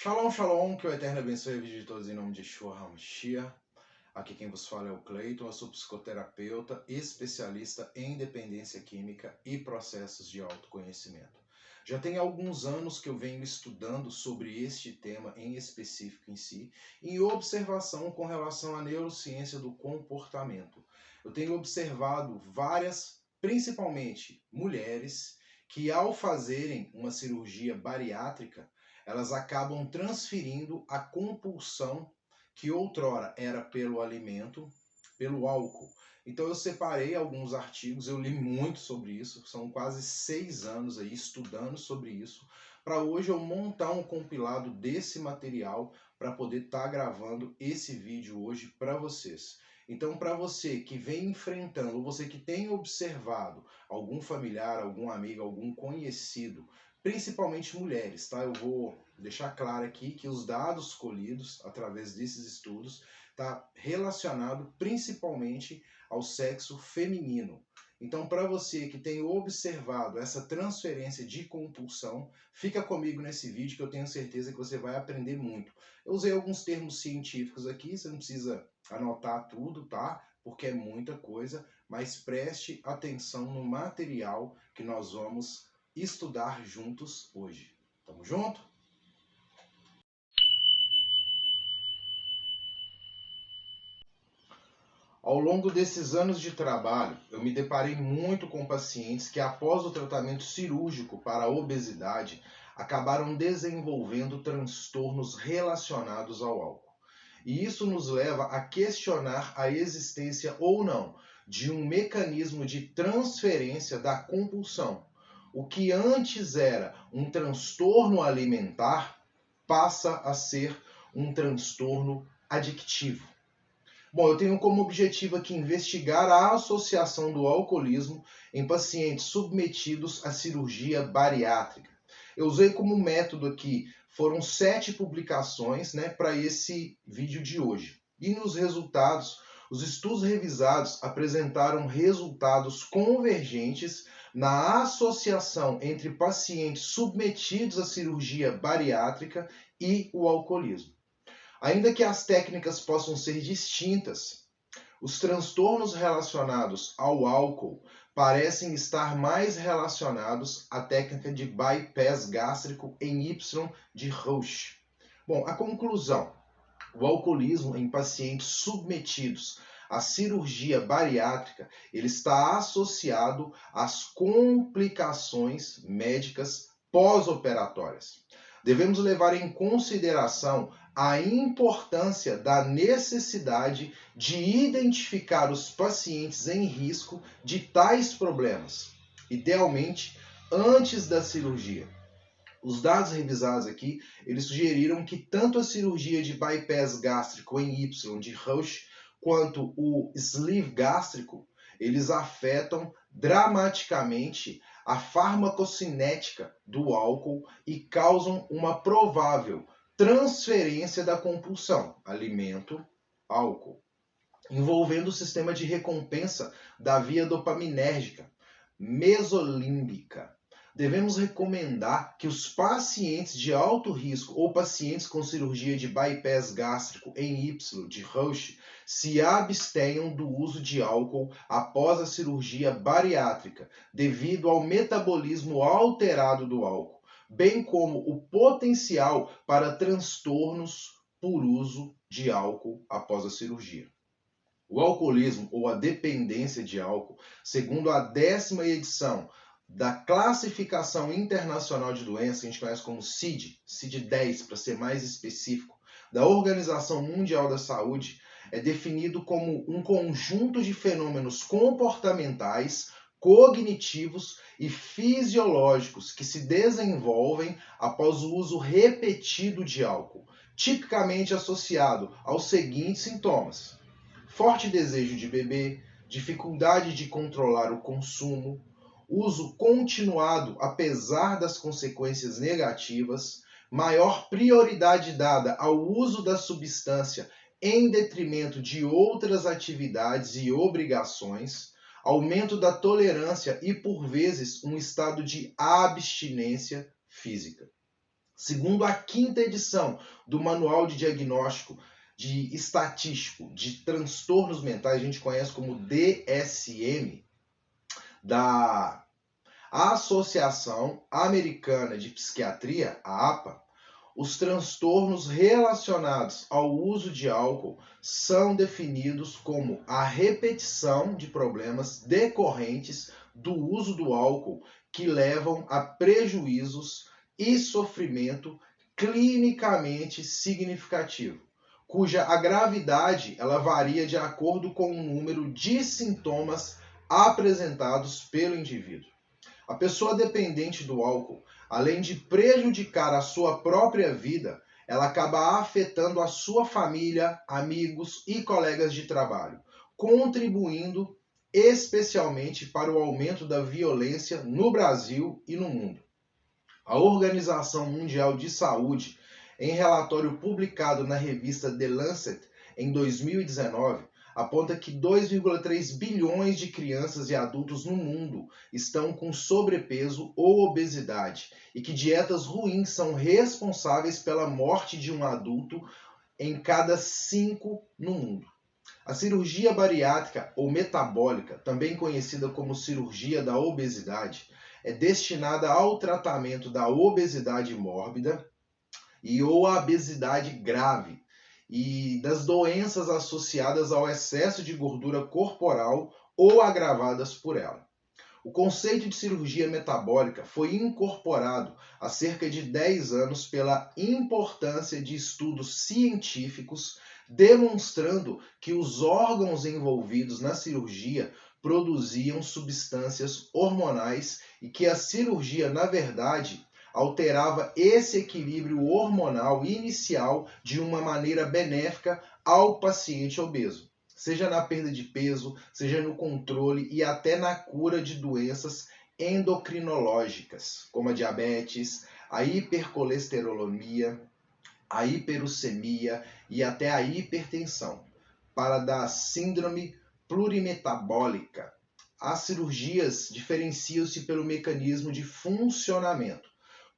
Shalom, shalom, que o Eterno abençoe a vida de todos em nome de Yeshua HaMashiach. Aqui quem vos fala é o Cleiton, eu sou psicoterapeuta, especialista em dependência química e processos de autoconhecimento. Já tem alguns anos que eu venho estudando sobre este tema em específico em si, em observação com relação à neurociência do comportamento. Eu tenho observado várias, principalmente mulheres, que ao fazerem uma cirurgia bariátrica, elas acabam transferindo a compulsão que outrora era pelo alimento, pelo álcool. Então eu separei alguns artigos, eu li muito sobre isso, são quase 6 anos aí estudando sobre isso, para hoje eu montar um compilado desse material para poder estar gravando esse vídeo hoje para vocês. Então, para você que vem enfrentando, ou você que tem observado algum familiar, algum amigo, algum conhecido, principalmente mulheres, tá? Eu vou deixar claro aqui que os dados colhidos através desses estudos tá relacionado principalmente ao sexo feminino. Então, para você que tem observado essa transferência de compulsão, fica comigo nesse vídeo que eu tenho certeza que você vai aprender muito. Eu usei alguns termos científicos aqui, você não precisa anotar tudo, tá? Porque é muita coisa, mas preste atenção no material que nós vamos estudar juntos hoje. Tamo junto? Ao longo desses anos de trabalho, eu me deparei muito com pacientes que, após o tratamento cirúrgico para a obesidade, acabaram desenvolvendo transtornos relacionados ao álcool. E isso nos leva a questionar a existência ou não de um mecanismo de transferência da compulsão. O que antes era um transtorno alimentar passa a ser um transtorno adictivo. Bom, eu tenho como objetivo aqui investigar a associação do alcoolismo em pacientes submetidos à cirurgia bariátrica. Eu usei como método aqui, foram 7 publicações, para esse vídeo de hoje. E nos resultados, os estudos revisados apresentaram resultados convergentes na associação entre pacientes submetidos à cirurgia bariátrica e o alcoolismo. Ainda que as técnicas possam ser distintas, os transtornos relacionados ao álcool parecem estar mais relacionados à técnica de bypass gástrico em Y de Roche. Bom, a conclusão: o alcoolismo em pacientes submetidos à cirurgia bariátrica, ele está associado às complicações médicas pós-operatórias. Devemos levar em consideração a importância da necessidade de identificar os pacientes em risco de tais problemas, idealmente antes da cirurgia. Os dados revisados aqui, eles sugeriram que tanto a cirurgia de bypass gástrico em Y de Roche quanto o sleeve gástrico, eles afetam dramaticamente a farmacocinética do álcool e causam uma provável transferência da compulsão, alimento, álcool, envolvendo o sistema de recompensa da via dopaminérgica, mesolímbica. Devemos recomendar que os pacientes de alto risco ou pacientes com cirurgia de bypass gástrico em Y de Roche se abstenham do uso de álcool após a cirurgia bariátrica, devido ao metabolismo alterado do álcool, bem como o potencial para transtornos por uso de álcool após a cirurgia. O alcoolismo ou a dependência de álcool, segundo a 10ª edição da Classificação Internacional de Doenças, que a gente conhece como CID-10 para ser mais específico, da Organização Mundial da Saúde, é definido como um conjunto de fenômenos comportamentais, cognitivos e fisiológicos que se desenvolvem após o uso repetido de álcool, tipicamente associado aos seguintes sintomas: forte desejo de beber, dificuldade de controlar o consumo, uso continuado apesar das consequências negativas, maior prioridade dada ao uso da substância em detrimento de outras atividades e obrigações, aumento da tolerância e, por vezes, um estado de abstinência física. Segundo a 5ª edição do Manual de Diagnóstico de Estatístico de Transtornos Mentais, a gente conhece como DSM, da Associação Americana de Psiquiatria, a APA, os transtornos relacionados ao uso de álcool são definidos como a repetição de problemas decorrentes do uso do álcool que levam a prejuízos e sofrimento clinicamente significativo, cuja a gravidade ela varia de acordo com o número de sintomas apresentados pelo indivíduo. A pessoa dependente do álcool, além de prejudicar a sua própria vida, ela acaba afetando a sua família, amigos e colegas de trabalho, contribuindo especialmente para o aumento da violência no Brasil e no mundo. A Organização Mundial de Saúde, em relatório publicado na revista The Lancet em 2019, aponta que 2,3 bilhões de crianças e adultos no mundo estão com sobrepeso ou obesidade e que dietas ruins são responsáveis pela morte de um adulto em cada 5 no mundo. A cirurgia bariátrica ou metabólica, também conhecida como cirurgia da obesidade, é destinada ao tratamento da obesidade mórbida e ou a obesidade grave e das doenças associadas ao excesso de gordura corporal ou agravadas por ela. O conceito de cirurgia metabólica foi incorporado há cerca de 10 anos pela importância de estudos científicos demonstrando que os órgãos envolvidos na cirurgia produziam substâncias hormonais e que a cirurgia, na verdade, alterava esse equilíbrio hormonal inicial de uma maneira benéfica ao paciente obeso, seja na perda de peso, seja no controle e até na cura de doenças endocrinológicas, como a diabetes, a hipercolesterolemia, a hiperuricemia e até a hipertensão, para da síndrome plurimetabólica. As cirurgias diferenciam-se pelo mecanismo de funcionamento,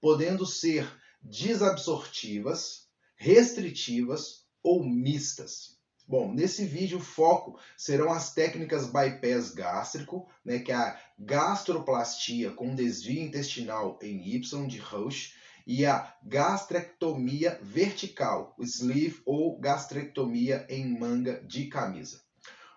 podendo ser desabsortivas, restritivas ou mistas. Bom, nesse vídeo o foco serão as técnicas bypass gástrico, que é a gastroplastia com desvio intestinal em Y de Roche, e a gastrectomia vertical, o sleeve ou gastrectomia em manga de camisa.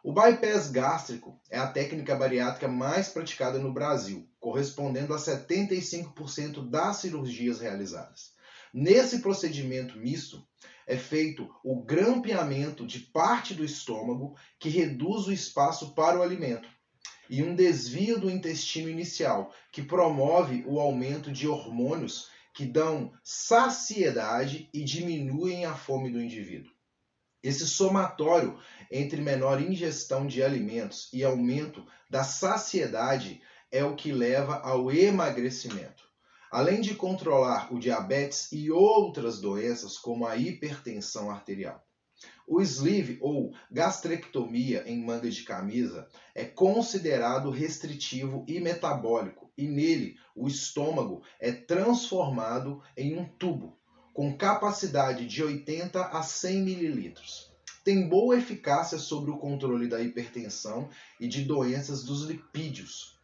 O bypass gástrico é a técnica bariátrica mais praticada no Brasil, correspondendo a 75% das cirurgias realizadas. Nesse procedimento misto, é feito o grampeamento de parte do estômago que reduz o espaço para o alimento e um desvio do intestino inicial que promove o aumento de hormônios que dão saciedade e diminuem a fome do indivíduo. Esse somatório entre menor ingestão de alimentos e aumento da saciedade é o que leva ao emagrecimento. Além de controlar o diabetes e outras doenças como a hipertensão arterial. O sleeve ou gastrectomia em manga de camisa é considerado restritivo e metabólico e nele o estômago é transformado em um tubo com capacidade de 80 a 100 mililitros. Tem boa eficácia sobre o controle da hipertensão e de doenças dos lipídios.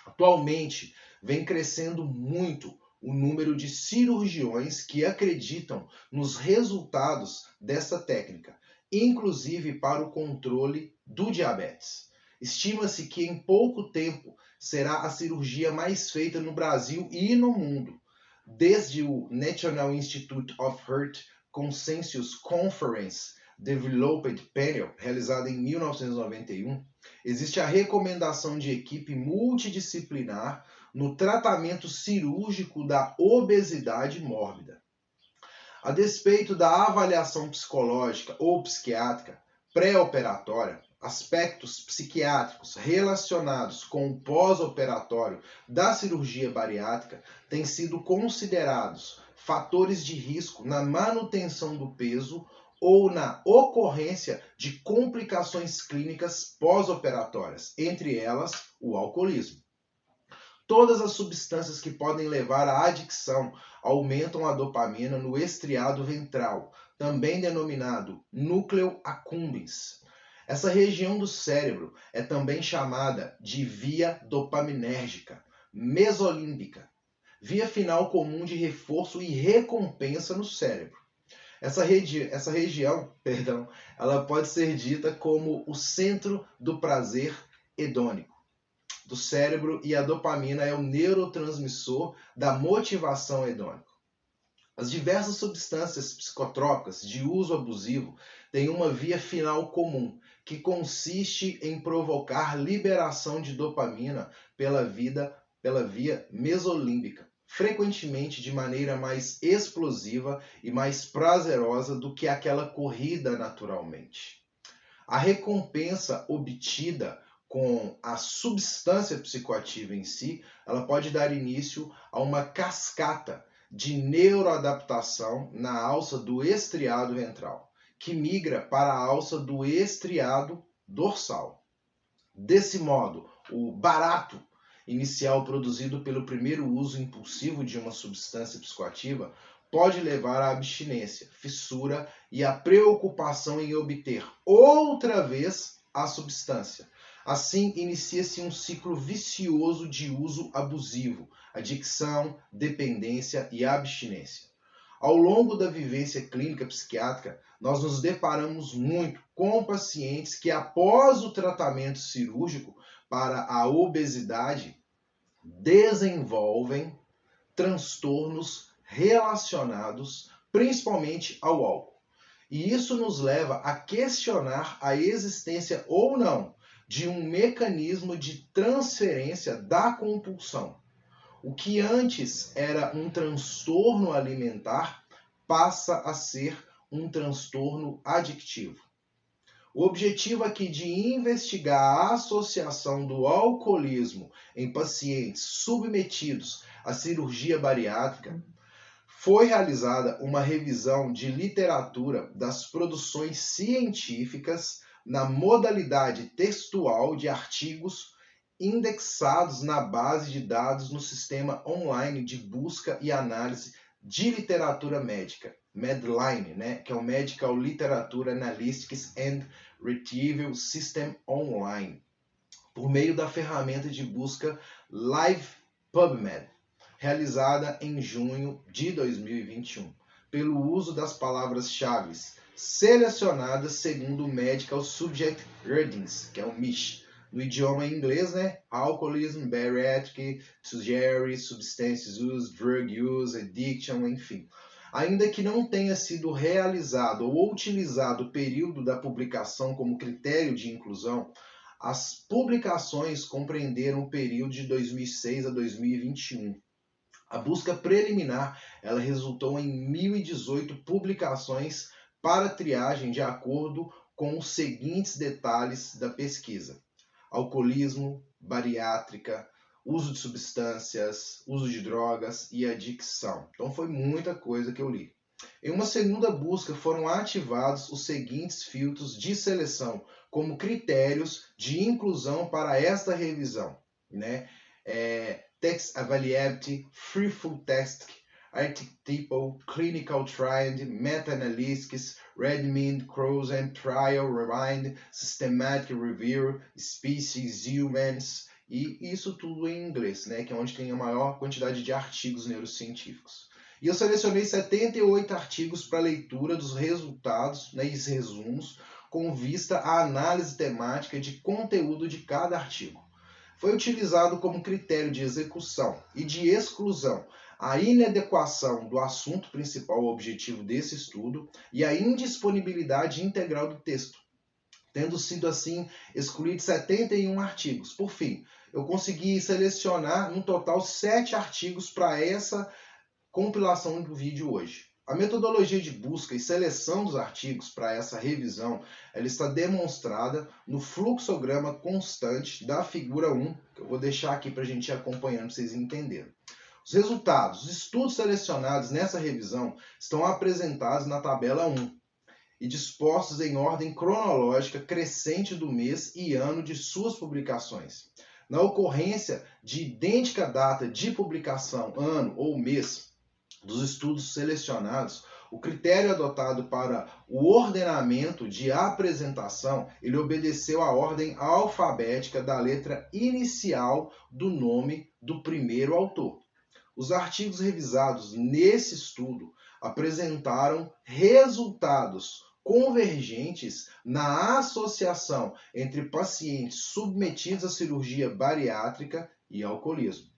Atualmente, vem crescendo muito o número de cirurgiões que acreditam nos resultados dessa técnica, inclusive para o controle do diabetes. Estima-se que em pouco tempo será a cirurgia mais feita no Brasil e no mundo. Desde o National Institute of Heart Consensus Conference Developed Panel, realizada em 1991, existe a recomendação de equipe multidisciplinar no tratamento cirúrgico da obesidade mórbida. A despeito da avaliação psicológica ou psiquiátrica pré-operatória, aspectos psiquiátricos relacionados com o pós-operatório da cirurgia bariátrica têm sido considerados fatores de risco na manutenção do peso ou na ocorrência de complicações clínicas pós-operatórias, entre elas o alcoolismo. Todas as substâncias que podem levar à adicção aumentam a dopamina no estriado ventral, também denominado núcleo accumbens. Essa região do cérebro é também chamada de via dopaminérgica, mesolímbica, via final comum de reforço e recompensa no cérebro. Essa região, ela pode ser dita como o centro do prazer hedônico do cérebro, e a dopamina é o neurotransmissor da motivação hedônica. As diversas substâncias psicotrópicas de uso abusivo têm uma via final comum, que consiste em provocar liberação de dopamina pela via mesolímbica, frequentemente de maneira mais explosiva e mais prazerosa do que aquela corrida naturalmente. A recompensa obtida com a substância psicoativa em si, ela pode dar início a uma cascata de neuroadaptação na alça do estriado ventral, que migra para a alça do estriado dorsal. Desse modo, o barato inicial produzido pelo primeiro uso impulsivo de uma substância psicoativa pode levar à abstinência, fissura e à preocupação em obter outra vez a substância. Assim, inicia-se um ciclo vicioso de uso abusivo, adicção, dependência e abstinência. Ao longo da vivência clínica psiquiátrica, nós nos deparamos muito com pacientes que, após o tratamento cirúrgico para a obesidade, desenvolvem transtornos relacionados principalmente ao álcool. E isso nos leva a questionar a existência ou não de um mecanismo de transferência da compulsão. O que antes era um transtorno alimentar passa a ser um transtorno adictivo. O objetivo aqui de investigar a associação do alcoolismo em pacientes submetidos à cirurgia bariátrica foi realizada uma revisão de literatura das produções científicas na modalidade textual de artigos indexados na base de dados no sistema online de busca e análise de literatura médica, Medline, que é o Medical Literature Analytics and Retrieval System Online, por meio da ferramenta de busca Live PubMed, realizada em junho de 2021, pelo uso das palavras-chave selecionadas segundo o Medical Subject Readings, que é o MISH, no idioma inglês, Alcoholism, Bariatric, Surgery, Substance Use, Drug Use, Addiction, enfim. Ainda que não tenha sido realizado ou utilizado o período da publicação como critério de inclusão, as publicações compreenderam o período de 2006 a 2021. A busca preliminar ela resultou em 1.018 publicações para triagem de acordo com os seguintes detalhes da pesquisa: alcoolismo, bariátrica, uso de substâncias, uso de drogas e adicção. Então foi muita coisa que eu li. Em uma segunda busca foram ativados os seguintes filtros de seleção como critérios de inclusão para esta revisão, Text Availability, Free Full Text, Archetypal, Clinical Triad, Meta-Analytics, Redmond, Crozen, Trial, Rewind, Systematic Review, Species, Humans, e isso tudo em inglês, que é onde tem a maior quantidade de artigos neurocientíficos. E eu selecionei 78 artigos para leitura dos resultados e resumos, com vista à análise temática de conteúdo de cada artigo. Foi utilizado como critério de execução e de exclusão a inadequação do assunto principal ao objetivo desse estudo e a indisponibilidade integral do texto, tendo sido assim excluídos 71 artigos. Por fim, eu consegui selecionar no total 7 artigos para essa compilação do vídeo hoje. A metodologia de busca e seleção dos artigos para essa revisão ela está demonstrada no fluxograma constante da figura 1, que eu vou deixar aqui para a gente ir acompanhando para vocês entenderem. Os resultados, os estudos selecionados nessa revisão estão apresentados na tabela 1 e dispostos em ordem cronológica crescente do mês e ano de suas publicações. Na ocorrência de idêntica data de publicação, ano ou mês dos estudos selecionados, o critério adotado para o ordenamento de apresentação, ele obedeceu à ordem alfabética da letra inicial do nome do primeiro autor. Os artigos revisados nesse estudo apresentaram resultados convergentes na associação entre pacientes submetidos à cirurgia bariátrica e alcoolismo.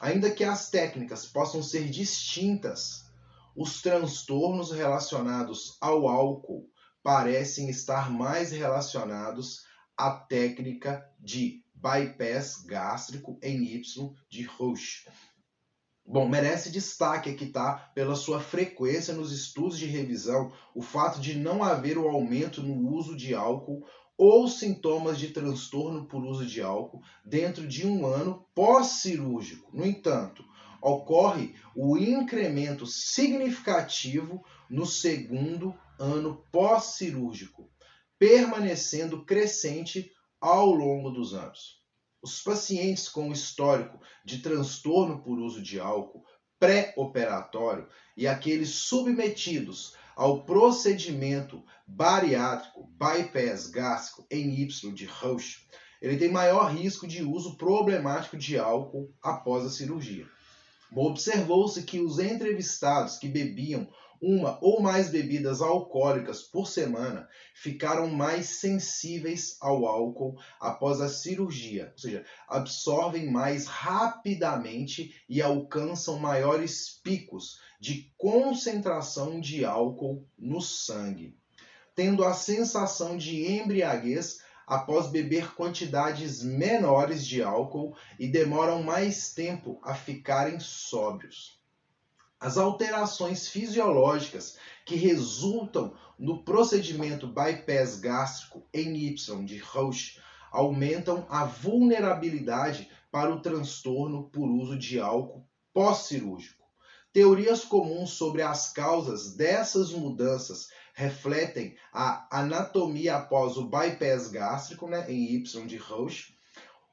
Ainda que as técnicas possam ser distintas, os transtornos relacionados ao álcool parecem estar mais relacionados à técnica de bypass gástrico em Y de Roche. Bom, merece destaque aqui, tá? Pela sua frequência nos estudos de revisão, o fato de não haver o aumento no uso de álcool ou sintomas de transtorno por uso de álcool dentro de um ano pós-cirúrgico. No entanto, ocorre o incremento significativo no segundo ano pós-cirúrgico, permanecendo crescente ao longo dos anos. Os pacientes com histórico de transtorno por uso de álcool pré-operatório e aqueles submetidos ao procedimento bariátrico bypass gástrico em Y de Roche, ele tem maior risco de uso problemático de álcool após a cirurgia. Observou-se que os entrevistados que bebiam uma ou mais bebidas alcoólicas por semana ficaram mais sensíveis ao álcool após a cirurgia, ou seja, absorvem mais rapidamente e alcançam maiores picos de concentração de álcool no sangue, tendo a sensação de embriaguez após beber quantidades menores de álcool e demoram mais tempo a ficarem sóbrios. As alterações fisiológicas que resultam no procedimento bypass gástrico em Y de Roche aumentam a vulnerabilidade para o transtorno por uso de álcool pós-cirúrgico. Teorias comuns sobre as causas dessas mudanças refletem a anatomia após o bypass gástrico, em Y de Roche,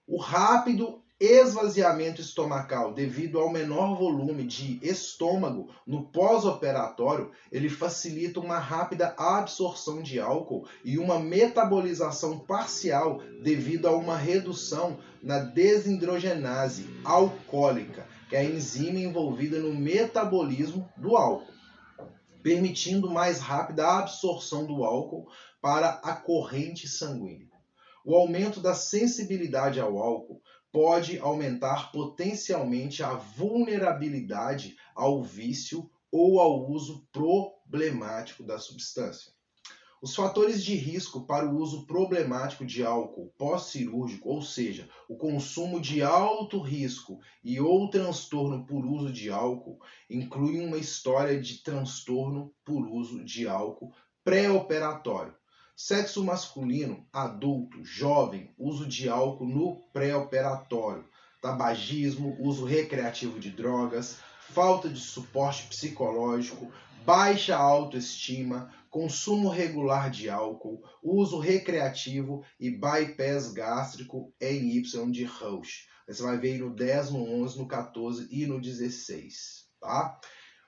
o rápido esvaziamento estomacal devido ao menor volume de estômago no pós-operatório, ele facilita uma rápida absorção de álcool e uma metabolização parcial devido a uma redução na desidrogenase alcoólica, que é a enzima envolvida no metabolismo do álcool, permitindo mais rápida absorção do álcool para a corrente sanguínea. O aumento da sensibilidade ao álcool pode aumentar potencialmente a vulnerabilidade ao vício ou ao uso problemático da substância. Os fatores de risco para o uso problemático de álcool pós-cirúrgico, ou seja, o consumo de alto risco e ou transtorno por uso de álcool, incluem uma história de transtorno por uso de álcool pré-operatório. Sexo masculino, adulto, jovem, uso de álcool no pré-operatório, tabagismo, uso recreativo de drogas, falta de suporte psicológico, baixa autoestima, consumo regular de álcool, uso recreativo e bypass gástrico em Y de Roche. Você vai ver aí no 10, no 11, no 14 e no 16, tá?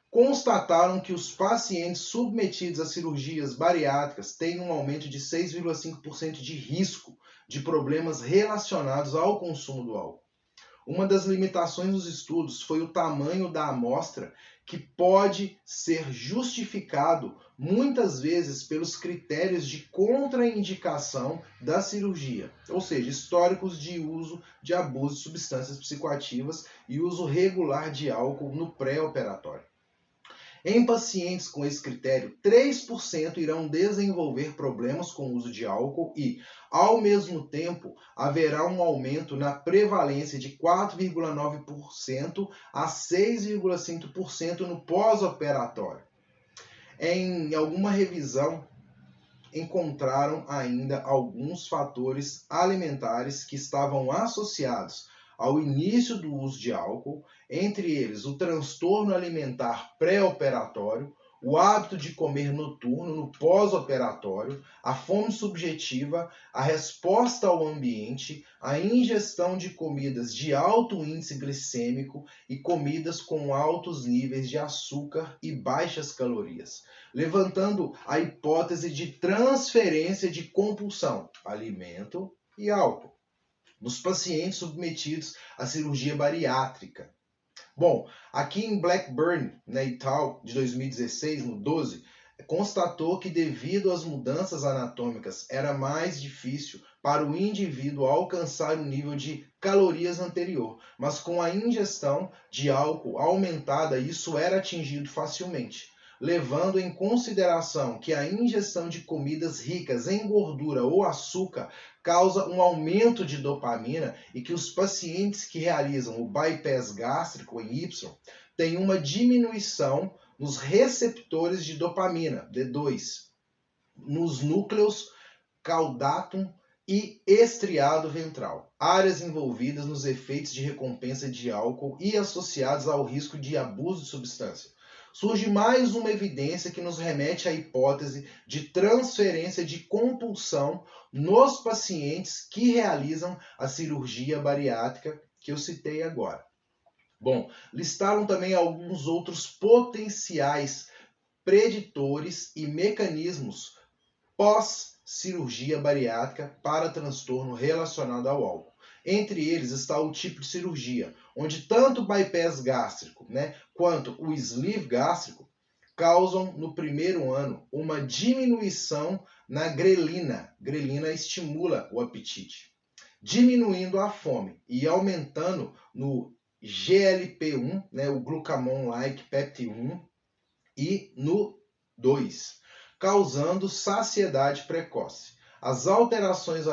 Constataram que os pacientes submetidos a cirurgias bariátricas têm um aumento de 6,5% de risco de problemas relacionados ao consumo do álcool. Uma das limitações dos estudos foi o tamanho da amostra, que pode ser justificado muitas vezes pelos critérios de contraindicação da cirurgia, ou seja, históricos de uso de abuso de substâncias psicoativas e uso regular de álcool no pré-operatório. Em pacientes com esse critério, 3% irão desenvolver problemas com o uso de álcool e, ao mesmo tempo, haverá um aumento na prevalência de 4,9% a 6,5% no pós-operatório. Em alguma revisão, encontraram ainda alguns fatores alimentares que estavam associados ao início do uso de álcool, entre eles o transtorno alimentar pré-operatório, o hábito de comer noturno no pós-operatório, a fome subjetiva, a resposta ao ambiente, a ingestão de comidas de alto índice glicêmico e comidas com altos níveis de açúcar e baixas calorias, levantando a hipótese de transferência de compulsão, alimento e álcool, nos pacientes submetidos à cirurgia bariátrica. Bom, aqui em Blackburn, e tal, de 2016, no 12, constatou que devido às mudanças anatômicas era mais difícil para o indivíduo alcançar o nível de calorias anterior, mas com a ingestão de álcool aumentada isso era atingido facilmente, levando em consideração que a ingestão de comidas ricas em gordura ou açúcar causa um aumento de dopamina e que os pacientes que realizam o bypass gástrico em Y têm uma diminuição nos receptores de dopamina, D2, nos núcleos caudatum e estriado ventral, áreas envolvidas nos efeitos de recompensa de álcool e associados ao risco de abuso de substância. Surge mais uma evidência que nos remete à hipótese de transferência de compulsão nos pacientes que realizam a cirurgia bariátrica que eu citei agora. Bom, listaram também alguns outros potenciais preditores e mecanismos pós-cirurgia bariátrica para transtorno relacionado ao álcool. Entre eles está o tipo de cirurgia, onde tanto o bypass gástrico, quanto o sleeve gástrico causam no primeiro ano uma diminuição na grelina. Grelina estimula o apetite, diminuindo a fome e aumentando no GLP-1, o glucagon-like peptide 1, e no 2, causando saciedade precoce. As alterações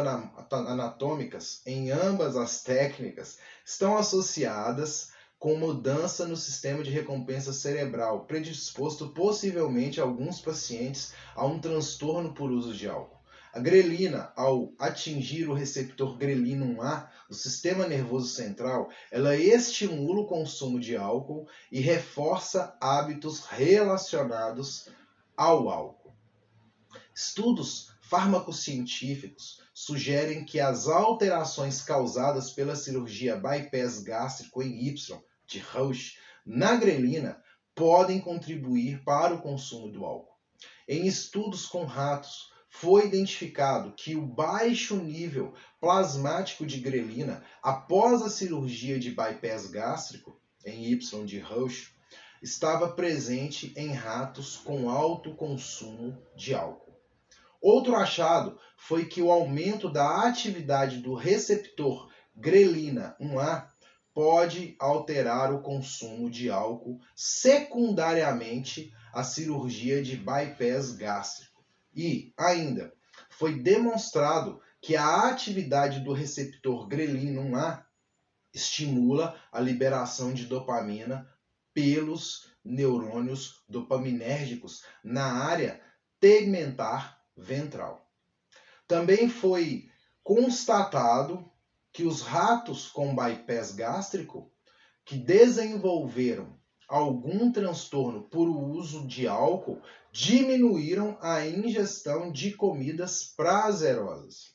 anatômicas em ambas as técnicas estão associadas com mudança no sistema de recompensa cerebral, predisposto possivelmente alguns pacientes a um transtorno por uso de álcool. A grelina, ao atingir o receptor grelina 1A do sistema nervoso central, ela estimula o consumo de álcool e reforça hábitos relacionados ao álcool. Estudos farmacocientíficos sugerem que as alterações causadas pela cirurgia bypass gástrico em Y de Roche na grelina podem contribuir para o consumo do álcool. Em estudos com ratos, foi identificado que o baixo nível plasmático de grelina após a cirurgia de bypass gástrico em Y de Roche estava presente em ratos com alto consumo de álcool. Outro achado foi que o aumento da atividade do receptor grelina 1A pode alterar o consumo de álcool secundariamente à cirurgia de bypass gástrico. E, ainda, foi demonstrado que a atividade do receptor grelina 1A estimula a liberação de dopamina pelos neurônios dopaminérgicos na área tegmentar ventral. Também foi constatado que os ratos com bypass gástrico que desenvolveram algum transtorno por uso de álcool diminuíram a ingestão de comidas prazerosas.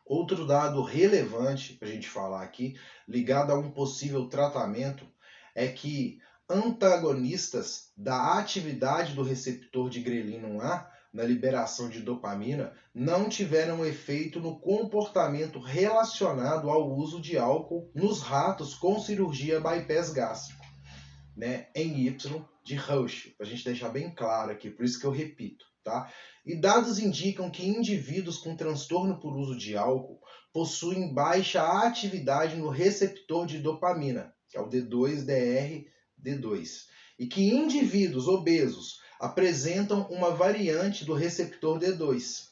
Outro dado relevante para a gente falar aqui, ligado a um possível tratamento, é que antagonistas da atividade do receptor de grelina 1A na liberação de dopamina não tiveram efeito no comportamento relacionado ao uso de álcool nos ratos com cirurgia bypass gástrico, em Y de Roche, para a gente deixar bem claro aqui, por isso que eu repito, tá? E dados indicam que indivíduos com transtorno por uso de álcool possuem baixa atividade no receptor de dopamina, que é o D2-DR-D2, e que indivíduos obesos apresentam uma variante do receptor D2,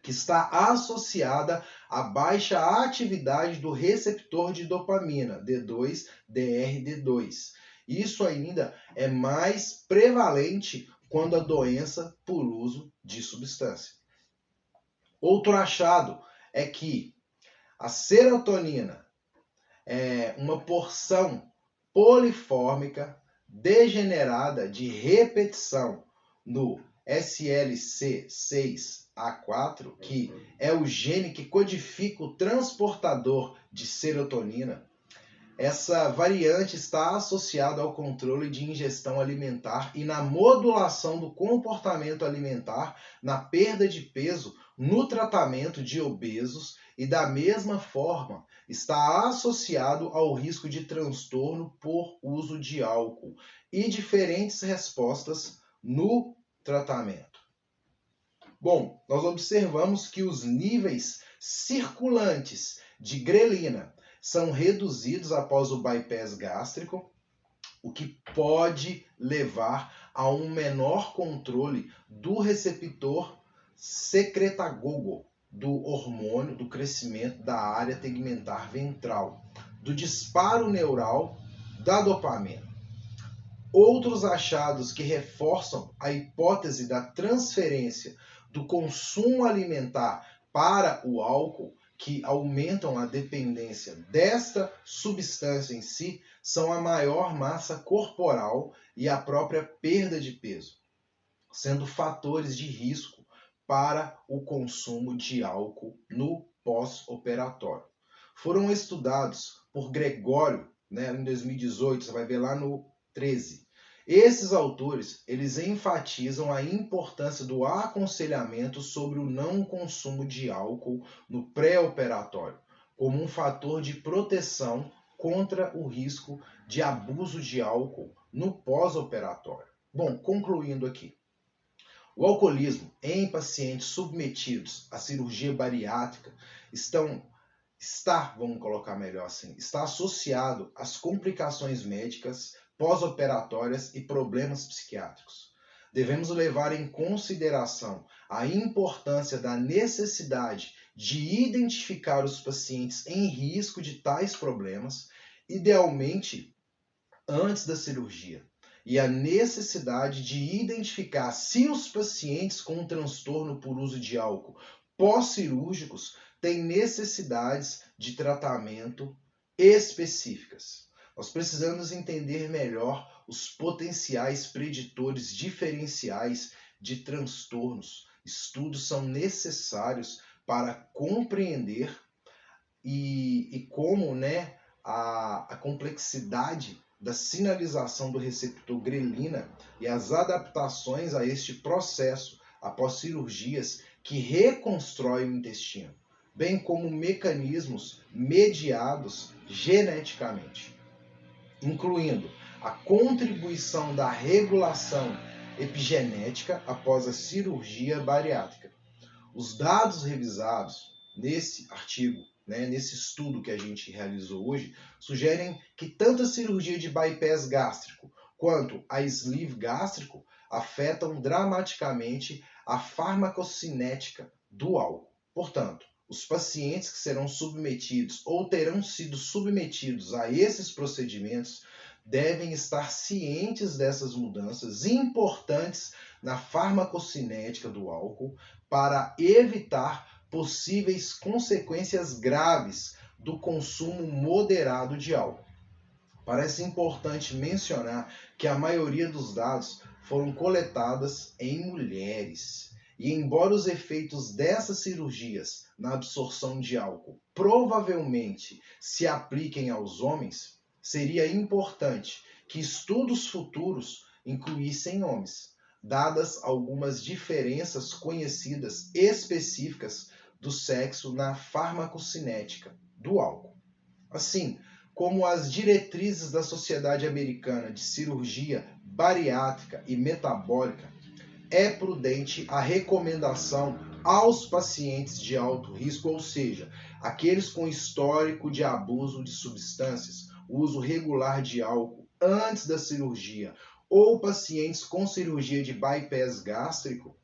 que está associada à baixa atividade do receptor de dopamina, D2-DR-D2. Isso ainda é mais prevalente quando a doença por uso de substância. Outro achado é que a serotonina é uma porção polifórmica degenerada de repetição, no SLC6A4, que é o gene que codifica o transportador de serotonina. Essa variante está associada ao controle de ingestão alimentar e na modulação do comportamento alimentar, na perda de peso, no tratamento de obesos e, da mesma forma, está associado ao risco de transtorno por uso de álcool e diferentes respostas no tratamento. Bom, nós observamos que os níveis circulantes de grelina são reduzidos após o bypass gástrico, o que pode levar a um menor controle do receptor secretagogo, do hormônio do crescimento da área tegmentar ventral, do disparo neural da dopamina. Outros achados que reforçam a hipótese da transferência do consumo alimentar para o álcool, que aumentam a dependência desta substância em si, são a maior massa corporal e a própria perda de peso, sendo fatores de risco para o consumo de álcool no pós-operatório. Foram estudados por Gregório, em 2018, você vai ver lá no 13. Esses autores, eles enfatizam a importância do aconselhamento sobre o não consumo de álcool no pré-operatório, como um fator de proteção contra o risco de abuso de álcool no pós-operatório. Bom, concluindo aqui. O alcoolismo em pacientes submetidos à cirurgia bariátrica está associado às complicações médicas pós-operatórias e problemas psiquiátricos. Devemos levar em consideração a importância da necessidade de identificar os pacientes em risco de tais problemas, idealmente antes da cirurgia, e a necessidade de identificar se os pacientes com transtorno por uso de álcool pós-cirúrgicos têm necessidades de tratamento específicas. Nós precisamos entender melhor os potenciais preditores diferenciais de transtornos. Estudos são necessários para compreender e como a complexidade da sinalização do receptor grelina e as adaptações a este processo após cirurgias que reconstroem o intestino, bem como mecanismos mediados geneticamente, incluindo a contribuição da regulação epigenética após a cirurgia bariátrica. Os dados revisados nesse artigo, nesse estudo que a gente realizou hoje, sugerem que tanto a cirurgia de bypass gástrico quanto a sleeve gástrico afetam dramaticamente a farmacocinética do álcool. Portanto, os pacientes que serão submetidos ou terão sido submetidos a esses procedimentos devem estar cientes dessas mudanças importantes na farmacocinética do álcool para evitar possíveis consequências graves do consumo moderado de álcool. Parece importante mencionar que a maioria dos dados foram coletadas em mulheres. E embora os efeitos dessas cirurgias na absorção de álcool provavelmente se apliquem aos homens, seria importante que estudos futuros incluíssem homens, dadas algumas diferenças conhecidas específicas do sexo na farmacocinética do álcool. Assim como as diretrizes da Sociedade Americana de Cirurgia Bariátrica e Metabólica, é prudente a recomendação aos pacientes de alto risco, ou seja, aqueles com histórico de abuso de substâncias, uso regular de álcool antes da cirurgia, ou pacientes com cirurgia de bypass gástrico,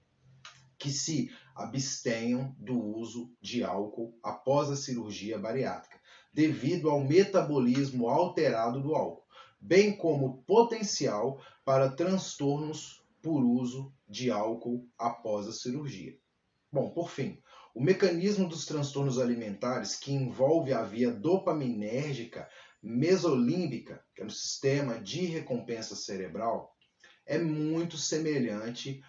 que se abstenham do uso de álcool após a cirurgia bariátrica, devido ao metabolismo alterado do álcool, bem como potencial para transtornos por uso de álcool após a cirurgia. Bom, por fim, o mecanismo dos transtornos alimentares, que envolve a via dopaminérgica mesolímbica, que é no sistema de recompensa cerebral, é muito semelhante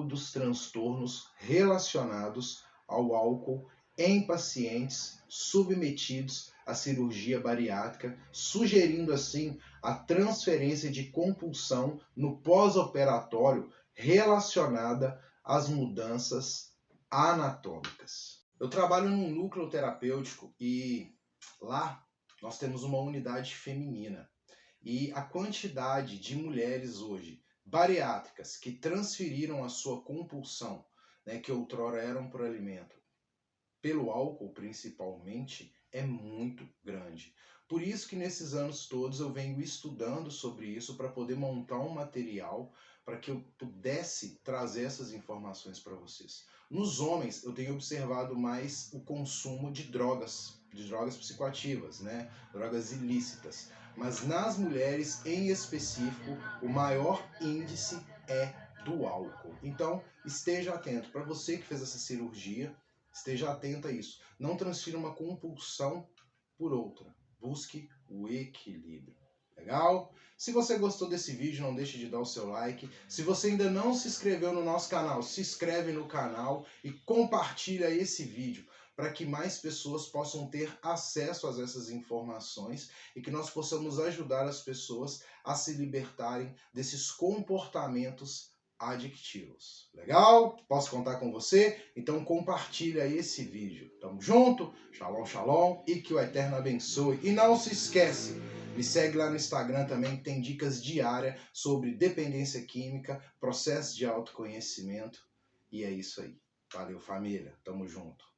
dos transtornos relacionados ao álcool em pacientes submetidos à cirurgia bariátrica, sugerindo assim a transferência de compulsão no pós-operatório relacionada às mudanças anatômicas. Eu trabalho num núcleo terapêutico e lá nós temos uma unidade feminina. E a quantidade de mulheres hoje bariátricas que transferiram a sua compulsão, né, que outrora eram por alimento, pelo álcool principalmente, é muito grande. Por isso que nesses anos todos eu venho estudando sobre isso para poder montar um material para que eu pudesse trazer essas informações para vocês. Nos homens eu tenho observado mais o consumo de drogas psicoativas, né? Drogas ilícitas. Mas nas mulheres em específico, o maior índice é do álcool. Então esteja atento. Para você que fez essa cirurgia, esteja atento a isso. Não transfira uma compulsão por outra. Busque o equilíbrio. Legal? Se você gostou desse vídeo, não deixe de dar o seu like. Se você ainda não se inscreveu no nosso canal, se inscreve no canal e compartilha esse vídeo para que mais pessoas possam ter acesso a essas informações e que nós possamos ajudar as pessoas a se libertarem desses comportamentos adictivos. Legal? Posso contar com você? Então compartilha esse vídeo. Tamo junto? Shalom, shalom e que o Eterno abençoe. E não se esquece, me segue lá no Instagram também, que tem dicas diárias sobre dependência química, processo de autoconhecimento. E é isso aí. Valeu, família. Tamo junto.